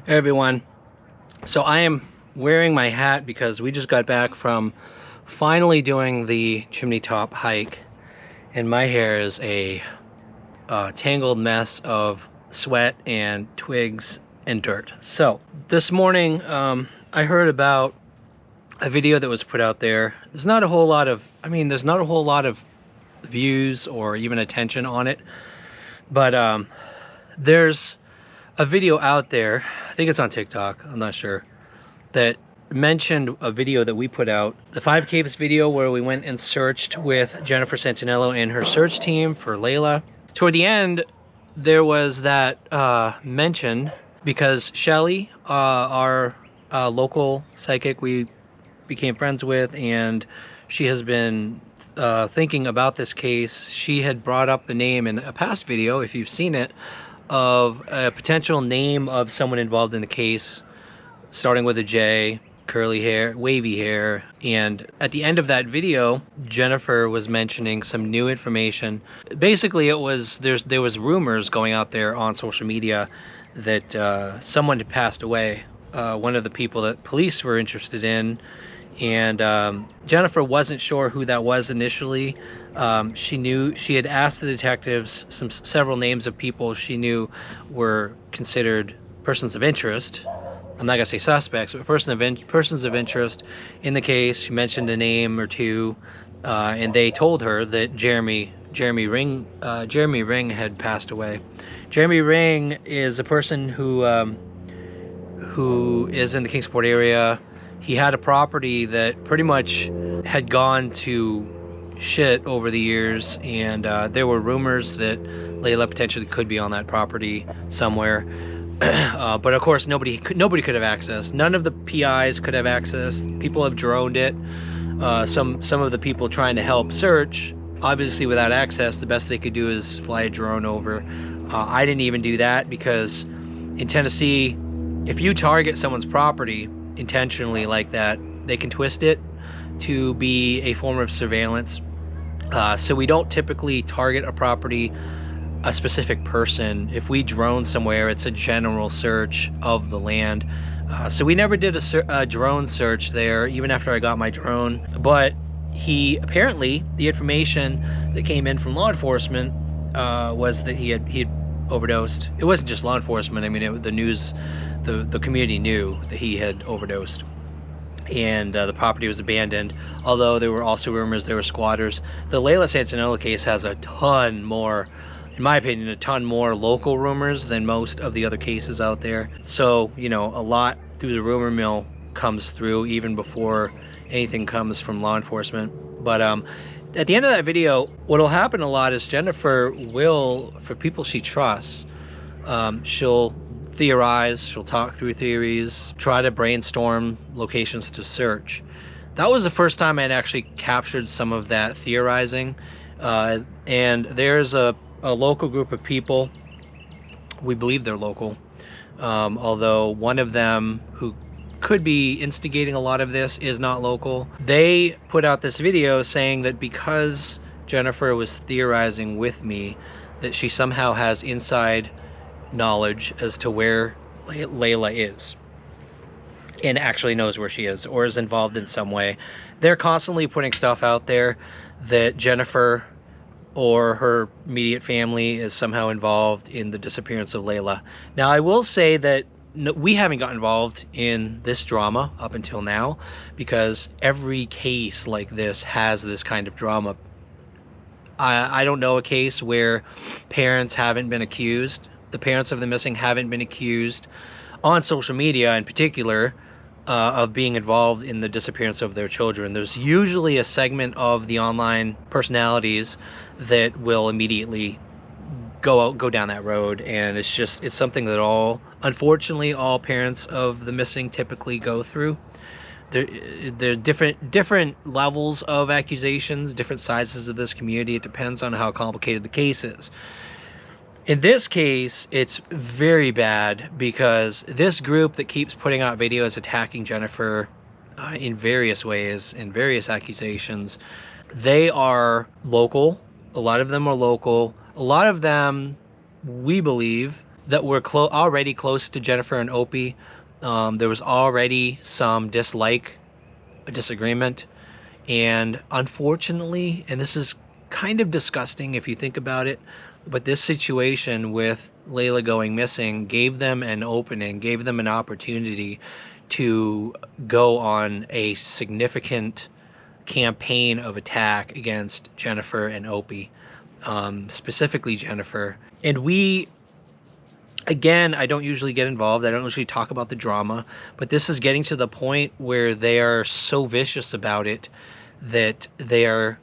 Hey everyone. So I am wearing my hat because we just got back from finally doing the chimney top hike, and my hair is a tangled mess of sweat and twigs and dirt. So this morning I heard about a video that was put out there. There's not a whole lot of views or even attention on it, but there's a video out there, I think it's on TikTok, I'm not sure, that mentioned a video that we put out, the 5 Caves video, where we went and searched with Jennifer Santanello and her search team for Layla. Toward the end, there was that mention because Shelly, our local psychic we became friends with, and she has been thinking about this case. She had brought up the name in a past video, if you've seen it, of a potential name of someone involved in the case, starting with a J, curly hair, wavy hair. And at the end of that video, Jennifer was mentioning some new information. Basically, it was there was rumors going out there on social media that someone had passed away, one of the people that police were interested in, and Jennifer wasn't sure who that was initially. She had asked the detectives several names of people she knew were considered persons of interest. I'm not gonna say suspects, but persons of interest in the case. She mentioned a name or two, and they told her that Jeremy Ring had passed away. Jeremy Ring is a person who is in the Kingsport area. He had a property that pretty much had gone to shit over the years, and there were rumors that Layla potentially could be on that property somewhere. But of course, nobody could have access. None of the PIs could have access. People have droned it. Some of the people trying to help search, obviously without access, the best they could do is fly a drone over. I didn't even do that because in Tennessee, if you target someone's property intentionally like that, they can twist it to be a form of surveillance. So we don't typically target a property, a specific person. If we drone somewhere, it's a general search of the land. So we never did a drone search there, even after I got my drone. But apparently, the information that came in from law enforcement was that he had overdosed. It wasn't just law enforcement. I mean, the news, the community knew that he had overdosed, and the property was abandoned. Although there were also rumors there were squatters. The Layla Santanello case has a ton more, in my opinion, a ton more local rumors than most of the other cases out there. So, you know, a lot through the rumor mill comes through even before anything comes from law enforcement. But at the end of that video, what'll happen a lot is Jennifer will, for people she trusts, she'll theorize, she'll talk through theories, try to brainstorm locations to search. That was the first time I'd actually captured some of that theorizing. And there's a local group of people, we believe they're local, although one of them who could be instigating a lot of this is not local. They put out this video saying that because Jennifer was theorizing with me, that she somehow has inside knowledge as to where Layla is and actually knows where she is or is involved in some way. They're constantly putting stuff out there that Jennifer or her immediate family is somehow involved in the disappearance of Layla. Now, I will say that we haven't got involved in this drama up until now, because every case like this has this kind of drama. I don't know a case where parents haven't been accused, the parents of the missing haven't been accused on social media in particular of being involved in the disappearance of their children. There's usually a segment of the online personalities that will immediately go down that road, and it's something that unfortunately all parents of the missing typically go through. There are different levels of accusations, different sizes of this community. It depends on how complicated the case is. In this case, it's very bad because this group that keeps putting out videos attacking Jennifer in various ways, in various accusations, they are local. A lot of them are local. A lot of them, we believe, that were already close to Jennifer and Opie. There was already some dislike, a disagreement, and unfortunately, and this is kind of disgusting if you think about it, but this situation with Layla going missing gave them an opening, gave them an opportunity to go on a significant campaign of attack against Jennifer and Opie, specifically Jennifer. And we, again, I don't usually get involved. I don't usually talk about the drama, but this is getting to the point where they are so vicious about it that they are,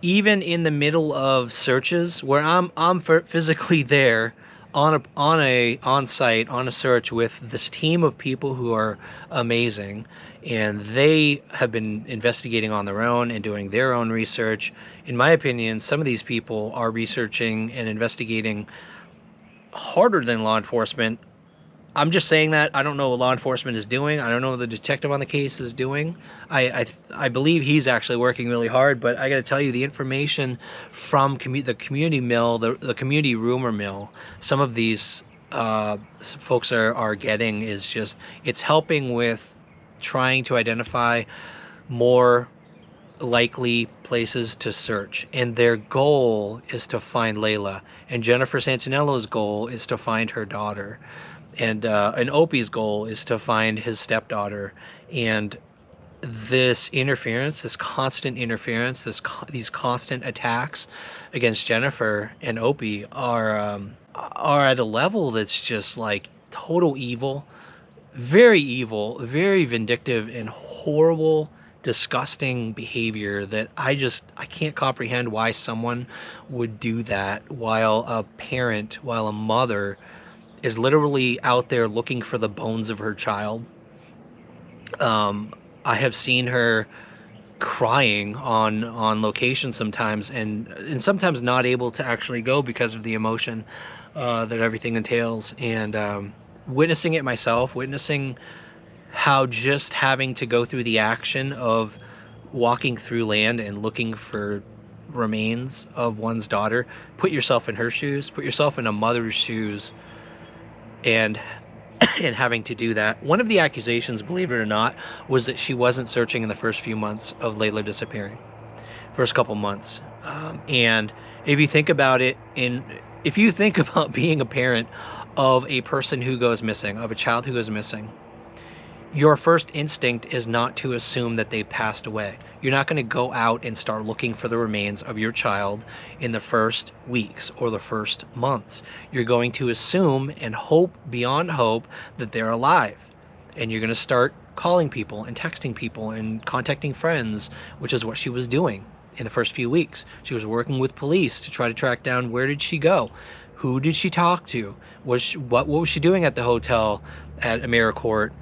even in the middle of searches where I'm physically there on site on a search with this team of people who are amazing, and they have been investigating on their own and doing their own research. In my opinion, some of these people are researching and investigating harder than law enforcement. I'm just saying that. I don't know what law enforcement is doing. I don't know what the detective on the case is doing. I believe he's actually working really hard, but I got to tell you, the information from the community mill, the community rumor mill, some of these folks are getting is just, it's helping with trying to identify more likely places to search, and their goal is to find Layla, and Jennifer Santanello's goal is to find her daughter, and Opie's goal is to find his stepdaughter. And this interference, this constant interference, these constant attacks against Jennifer and Opie are at a level that's just like total evil, very vindictive and horrible, disgusting behavior that I can't comprehend why someone would do that while a mother is literally out there looking for the bones of her child. I have seen her crying on location sometimes, and sometimes not able to actually go because of the emotion that everything entails, and witnessing it myself, witnessing how just having to go through the action of walking through land and looking for remains of one's daughter. Put yourself in her shoes, put yourself in a mother's shoes, and having to do that. One of the accusations, believe it or not, was that she wasn't searching in the first few months of Layla disappearing. First couple months. And if you think about it, if you think about being a parent of a person who goes missing, of a child who goes missing, your first instinct is not to assume that they passed away. You're not going to go out and start looking for the remains of your child in the first weeks or the first months. You're going to assume and hope beyond hope that they're alive. And you're going to start calling people and texting people and contacting friends, which is what she was doing in the first few weeks. She was working with police to try to track down, where did she go? Who did she talk to? What was she doing at the hotel at AmeriCorps?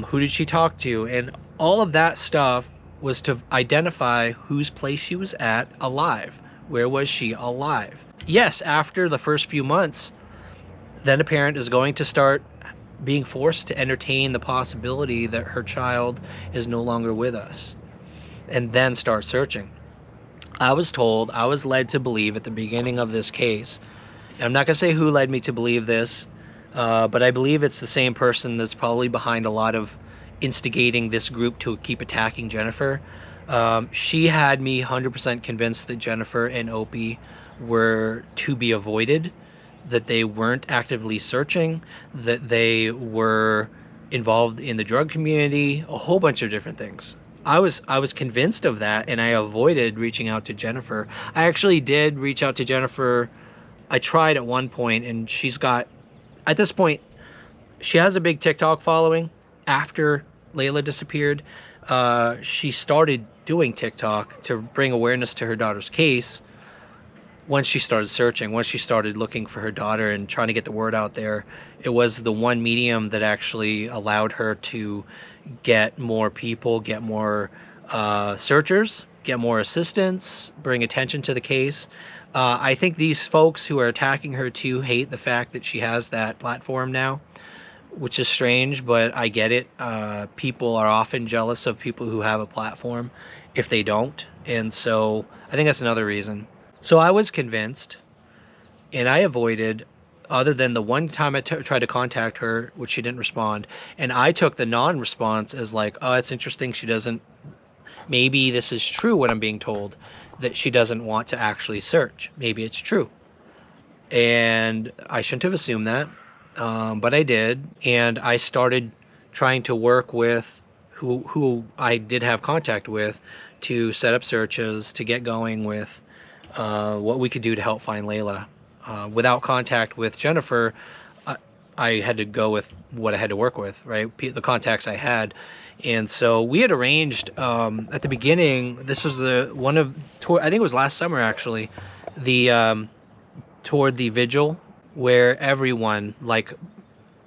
Who did she talk to? And all of that stuff was to identify whose place she was at alive. Where was she alive? Yes, after the first few months, then a parent is going to start being forced to entertain the possibility that her child is no longer with us, and then start searching. I was led to believe at the beginning of this case, and I'm not going to say who led me to believe this, but I believe it's the same person that's probably behind a lot of instigating this group to keep attacking Jennifer. She had me 100% convinced that Jennifer and Opie were to be avoided, that they weren't actively searching, that they were involved in the drug community, a whole bunch of different things. I was convinced of that, and I avoided reaching out to Jennifer. I actually did reach out to Jennifer. I tried at one point, and she's got, at this point, she has a big TikTok following. After Layla disappeared, she started doing TikTok to bring awareness to her daughter's case. Once she started searching, once she started looking for her daughter and trying to get the word out there, it was the one medium that actually allowed her to get more people, get more searchers, get more assistance, bring attention to the case. I think these folks who are attacking her too hate the fact that she has that platform now, which is strange, but I get it. People are often jealous of people who have a platform if they don't. And so I think that's another reason. So I was convinced, and I avoided other than the one time I tried to contact her, which she didn't respond. And I took the non-response as like, oh, it's interesting. She doesn't, maybe this is true what I'm being told, that she doesn't want to actually search. Maybe it's true. And I shouldn't have assumed that, but I did. And I started trying to work with who I did have contact with to set up searches, to get going with what we could do to help find Layla. Without contact with Jennifer, I had to go with what I had to work with, right? The contacts I had. And so we had arranged at the beginning, this was I think it was last summer actually, toward the vigil, where everyone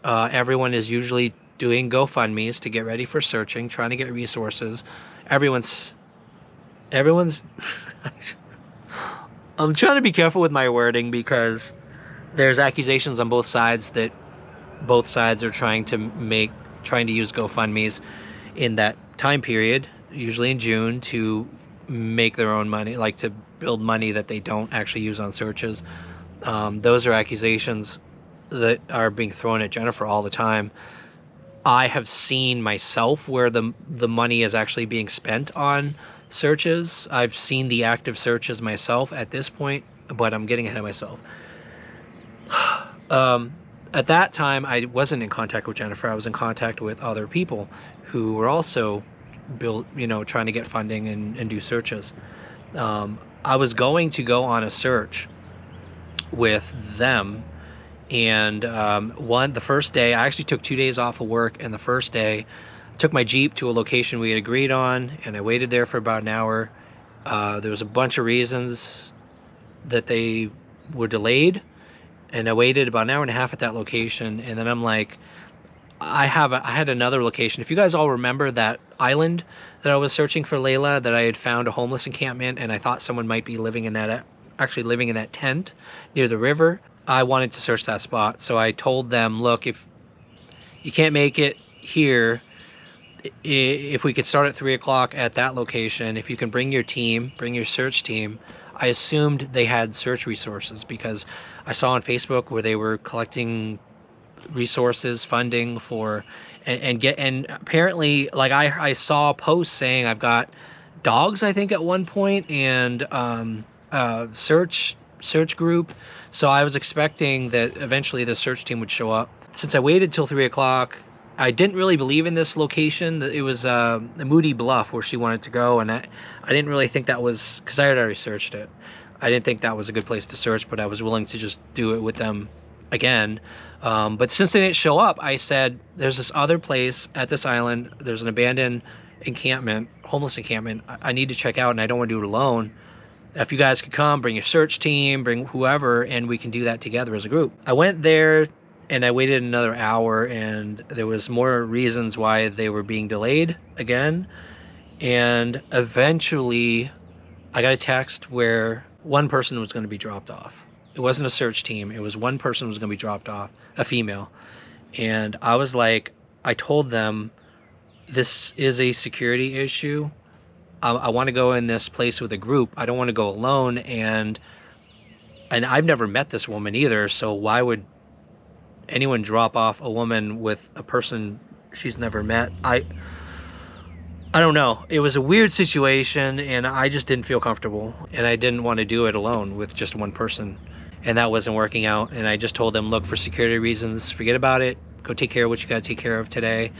is usually doing GoFundMe's to get ready for searching, trying to get resources. Everyone's I'm trying to be careful with my wording because there's accusations on both sides that both sides are trying to use GoFundMe's in that time period, usually in June, to make their own money, like to build money that they don't actually use on searches. Those are accusations that are being thrown at Jennifer all the time. I have seen myself where the money is actually being spent on searches. I've seen the active searches myself at this point, but I'm getting ahead of myself. At that time, I wasn't in contact with Jennifer. I was in contact with other people who were also trying to get funding and do searches. I was going to go on a search with them, and the first day, I actually took 2 days off of work, and the first day took my Jeep to a location we had agreed on, and I waited there for about an hour. There was a bunch of reasons that they were delayed, and I waited about an hour and a half at that location, and then I'm like, I had another location. If you guys all remember that island that I was searching for Layla, that I had found a homeless encampment, and I thought someone might be living in that tent near the river. I wanted to search that spot, so I told them, look, if you can't make it here, if we could start at 3 o'clock at that location, if you can bring your search team. I assumed they had search resources because I saw on Facebook where they were collecting resources, funding for, and apparently, like I saw posts saying I've got dogs, I think, at one point, and search group. So I was expecting that eventually the search team would show up. Since I waited till 3 o'clock, I didn't really believe in this location. It was a Moody Bluff where she wanted to go, and I didn't really think that was, because I had already searched it. I didn't think that was a good place to search, but I was willing to just do it with them again. But since they didn't show up, I said, there's this other place at this island. There's an abandoned encampment, homeless encampment. I need to check out, and I don't want to do it alone. If you guys could come, bring your search team, bring whoever, and we can do that together as a group. I went there, and I waited another hour, and there was more reasons why they were being delayed again. And eventually, I got a text where one person was going to be dropped off. It wasn't a search team. It was one person was going to be dropped off, a female. And I was like, I told them, this is a security issue. I want to go in this place with a group. I don't want to go alone. And I've never met this woman either. So why would anyone drop off a woman with a person she's never met? I don't know. It was a weird situation, and I just didn't feel comfortable, and I didn't want to do it alone with just one person, and that wasn't working out. And I just told them, look, for security reasons, forget about it. Go take care of what you got to take care of today.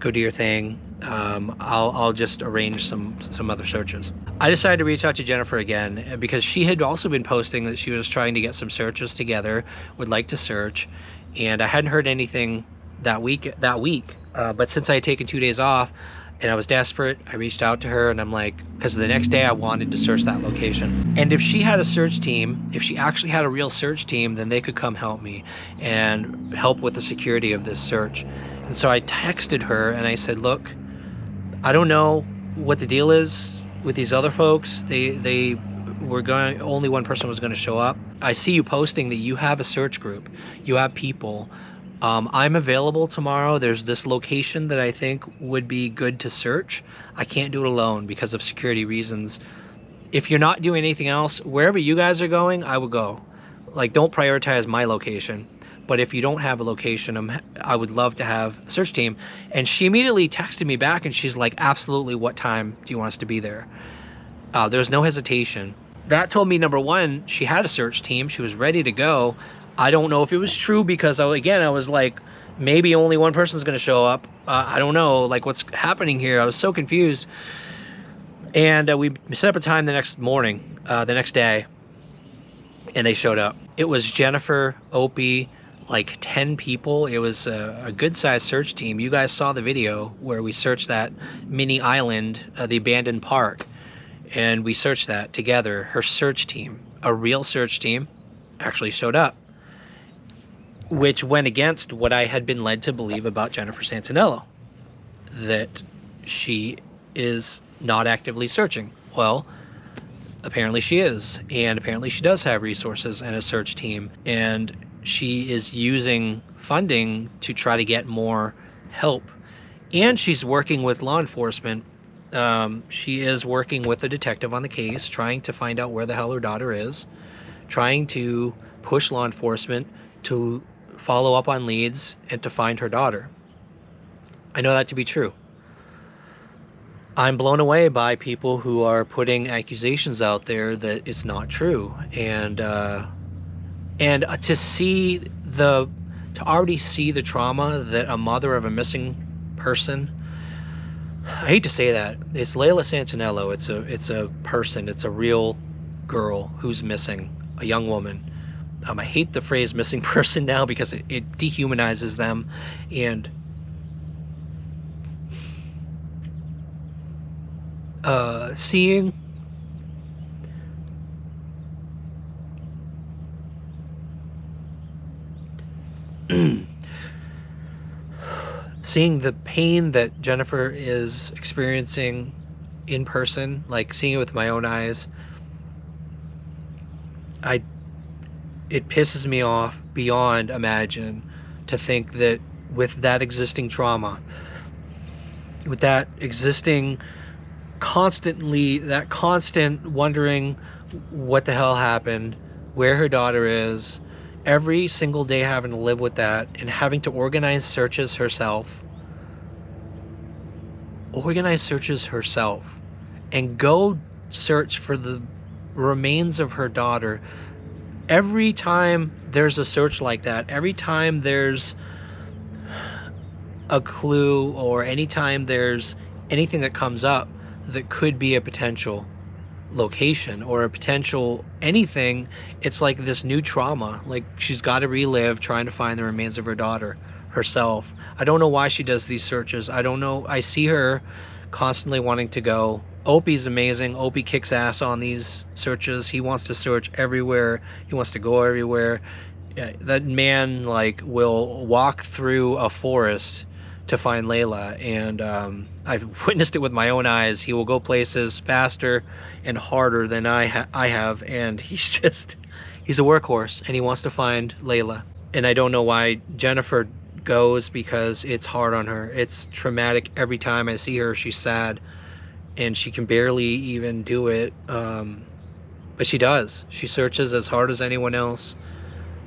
Go do your thing. I'll just arrange some other searches. I decided to reach out to Jennifer again because she had also been posting that she was trying to get some searches together, would like to search, and I hadn't heard anything that week. But since I had taken 2 days off and I was desperate, I reached out to her, and I'm like, because the next day I wanted to search that location. And if she had a search team, if she actually had a real search team, then they could come help me and help with the security of this search. And so I texted her and I said, look, I don't know what the deal is with these other folks. They were going, only one person was going to show up. I see you posting that you have a search group. You have people. I'm available tomorrow. There's this location that I think would be good to search. I can't do it alone because of security reasons. If you're not doing anything else, wherever you guys are going, I would go. Like, don't prioritize my location. but if you don't have a location, I would love to have a search team. And she immediately texted me back and she's like, absolutely, what time do you want us to be there? There's no hesitation. That told me, number one, she had a search team. She was ready to go. I don't know if it was true because, again, I was like, maybe only one person's going to show up. I don't know, like, what's happening here? I was so confused. And we set up a time the next morning, the next day, and they showed up. It was Jennifer, Opie, like 10 people. It was a good-sized search team. You guys saw the video where we searched that mini island, the abandoned park, and we searched that together. Her search team, a real search team, actually showed up, which went against what I had been led to believe about Jennifer Santanello, that she is not actively searching. Well, apparently she is, and apparently she does have resources and a search team, and she is using funding to try to get more help. And she's working with law enforcement. She is working with the detective on the case, trying to find out where the hell her daughter is, trying to push law enforcement to follow up on leads and to find her daughter. I know that to be true. I'm blown away by people who are putting accusations out there that it's not true, and to already see the trauma that a mother of a missing person. I hate to say that. It's Layla Santanello. It's a person. It's a real girl who's missing, a young woman. I hate the phrase missing person now because it dehumanizes them, and seeing seeing the pain that Jennifer is experiencing in person, like seeing it with my own eyes, it pisses me off beyond imagine to think that with that existing trauma, with that existing constant wondering what the hell happened, where her daughter is, every single day having to live with that and having to organize searches herself and go search for the remains of her daughter. Every time there's a search like that, every time there's a clue or anytime there's anything that comes up that could be a potential location or a potential anything, it's like this new trauma. Like she's got to relive trying to find the remains of her daughter herself. I don't know why she does these searches. I don't know. I see her constantly wanting to go. Opie's amazing. Opie kicks ass on these searches. He wants to search everywhere. He wants to go everywhere. That man like will walk through a forest to find Layla, and I've witnessed it with my own eyes. He will go places faster and harder than I have, and he's a workhorse, and he wants to find Layla. And I don't know why Jennifer goes, because it's hard on her. It's traumatic. Every time I see her, she's sad, and she can barely even do it, but she does. She searches as hard as anyone else.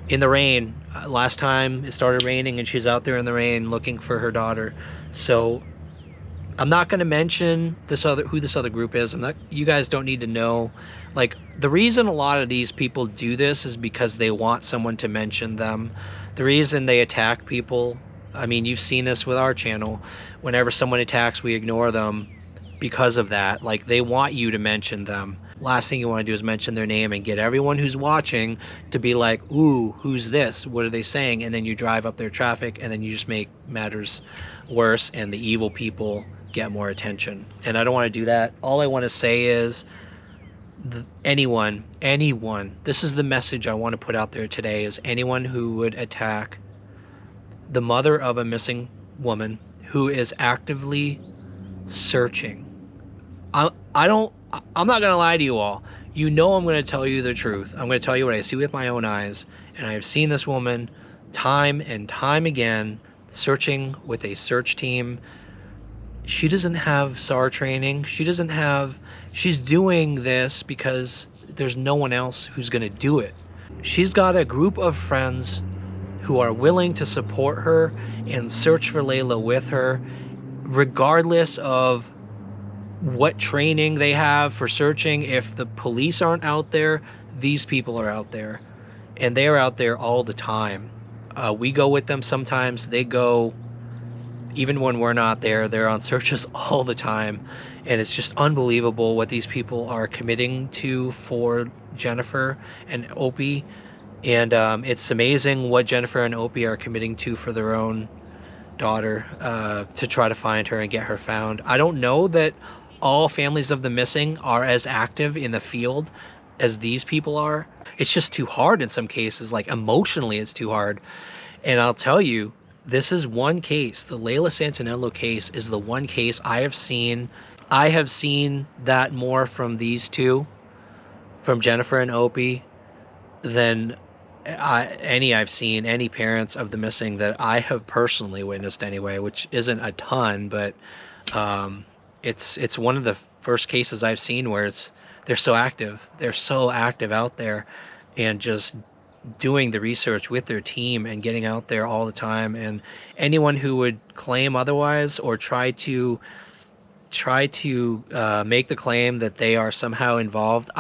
In the rain. Last time it started raining and she's out there in the rain looking for her daughter. So I'm not going to mention who this other group is. You guys don't need to know. Like, the reason a lot of these people do this is because they want someone to mention them. The reason they attack people, I mean, you've seen this with our channel. Whenever someone attacks, we ignore them because of that. Like, they want you to mention them. Last thing you want to do is mention their name and get everyone who's watching to be like, ooh, who's this? What are they saying? And then you drive up their traffic, and then you just make matters worse, and the evil people get more attention. And I don't want to do that. All I want to say is anyone, this is the message I want to put out there today, is anyone who would attack the mother of a missing woman who is actively searching. I'm not going to lie to you all. You know I'm going to tell you the truth. I'm going to tell you what I see with my own eyes. And I've seen this woman time and time again searching with a search team. She doesn't have SAR training. She's doing this because there's no one else who's going to do it. She's got a group of friends who are willing to support her and search for Layla with her, regardless of what training they have for searching. If the police aren't out there, these people are out there, and they're out there all the time. We go with them sometimes. They go even when we're not there. They're on searches all the time, and it's just unbelievable what these people are committing to for Jennifer and Opie. And it's amazing what Jennifer and Opie are committing to for their own daughter, to try to find her and get her found. I don't know that all families of the missing are as active in the field as these people are. It's just too hard in some cases. Like, emotionally, it's too hard. And I'll tell you, this is one case. The Layla Santanello case is the one case I have seen. I have seen that more from these two, from Jennifer and Opie, than I've seen any parents of the missing that I have personally witnessed anyway, which isn't a ton, but it's one of the first cases I've seen where they're so active out there, and just doing the research with their team and getting out there all the time. And anyone who would claim otherwise, or try to make the claim that they are somehow involved,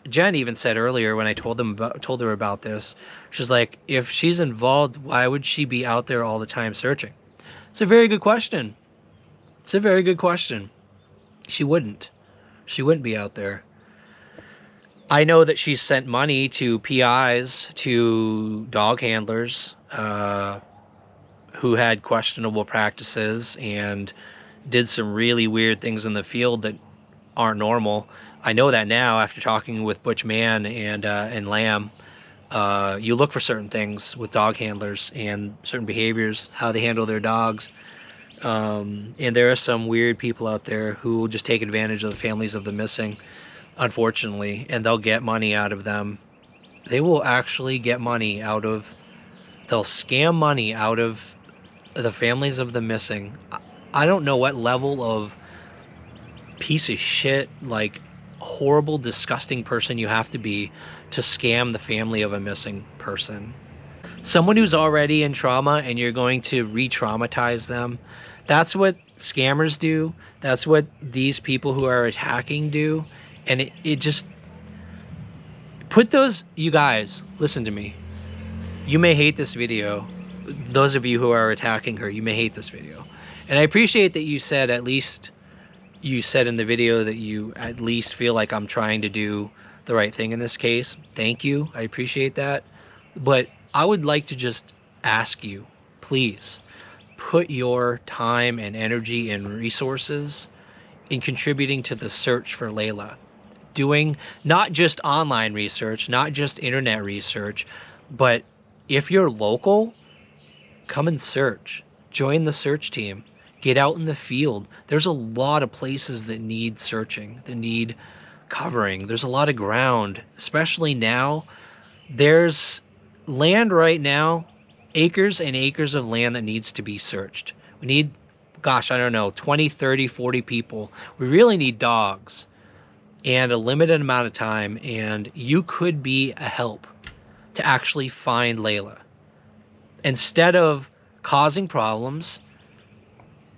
Jen even said earlier when I told her about this, she's like, if she's involved, why would she be out there all the time searching? It's a very good question. She wouldn't be out there. I know that she's sent money to PIs, to dog handlers who had questionable practices and did some really weird things in the field that aren't normal. I know that now after talking with Butch Mann and Lamb. You look for certain things with dog handlers and certain behaviors, how they handle their dogs. And there are some weird people out there who will just take advantage of the families of the missing, unfortunately, and they'll get money out of them. They will actually get money they'll scam money out of the families of the missing. I don't know what level of piece of shit, like horrible, disgusting person you have to be to scam the family of a missing person. Someone who's already in trauma and you're going to re-traumatize them. That's what scammers do. That's what these people who are attacking do. And it just you guys, listen to me. You may hate this video. Those of you who are attacking her, you may hate this video. And I appreciate that you said in the video that you at least feel like I'm trying to do the right thing in this case. Thank you. I appreciate that. But I would like to just ask you, please, put your time and energy and resources in contributing to the search for Layla. Doing not just online research, not just internet research, but if you're local, come and search. Join the search team. Get out in the field. There's a lot of places that need searching, that need covering. There's a lot of ground, especially now. There's land right now, acres and acres of land that needs to be searched. We need, gosh, I don't know, 20, 30, 40 people. We really need dogs and a limited amount of time, and you could be a help to actually find Layla. Instead of causing problems,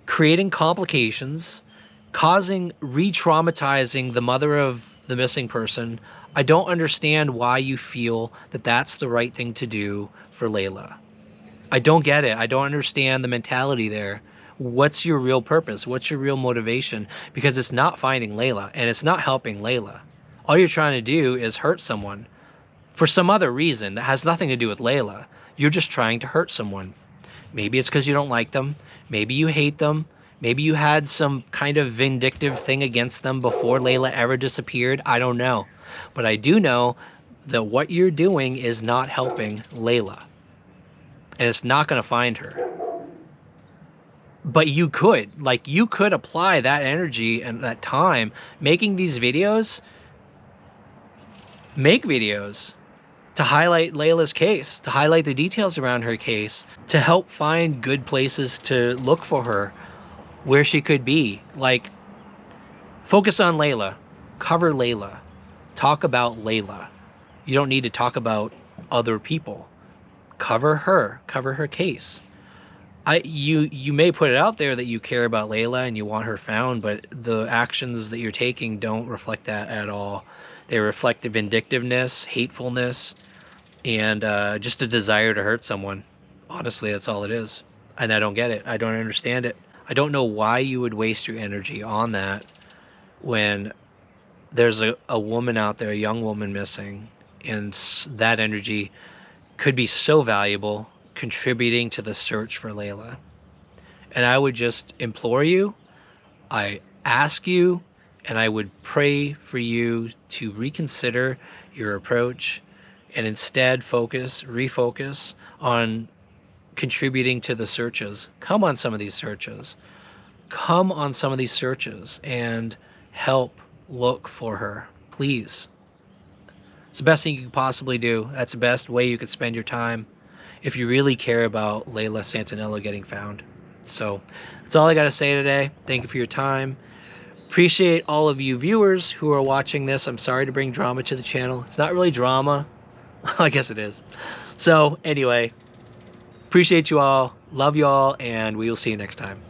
creating complications, re-traumatizing the mother of the missing person, I don't understand why you feel that that's the right thing to do for Layla. I don't get it. I don't understand the mentality there. What's your real purpose? What's your real motivation? Because it's not finding Layla, and it's not helping Layla. All you're trying to do is hurt someone for some other reason that has nothing to do with Layla. You're just trying to hurt someone. Maybe it's because you don't like them. Maybe you hate them. Maybe you had some kind of vindictive thing against them before Layla ever disappeared. I don't know. But I do know that what you're doing is not helping Layla. And it's not going to find her. But you could apply that energy and that time making these videos. Make videos to highlight Layla's case, to highlight the details around her case, to help find good places to look for her, where she could be. Like, focus on Layla, cover Layla, talk about Layla. You don't need to talk about other people. cover her case. You may put it out there that you care about Layla and you want her found, but the actions that you're taking don't reflect that at all. They reflect vindictiveness, hatefulness, and just a desire to hurt someone. Honestly, that's all it is. And I don't get it. I don't understand it. I don't know why you would waste your energy on that when there's a woman out there, a young woman missing, and that energy could be so valuable contributing to the search for Layla. And I would just implore you, I ask you, and I would pray for you to reconsider your approach and instead refocus on contributing to the searches. Come on some of these searches. Come on some of these searches and help look for her, please. It's the best thing you can possibly do. That's the best way you could spend your time if you really care about Layla Santanello getting found. So that's all I got to say today. Thank you for your time. Appreciate all of you viewers who are watching this. I'm sorry to bring drama to the channel. It's not really drama. I guess it is. So anyway, appreciate you all. Love you all, and we will see you next time.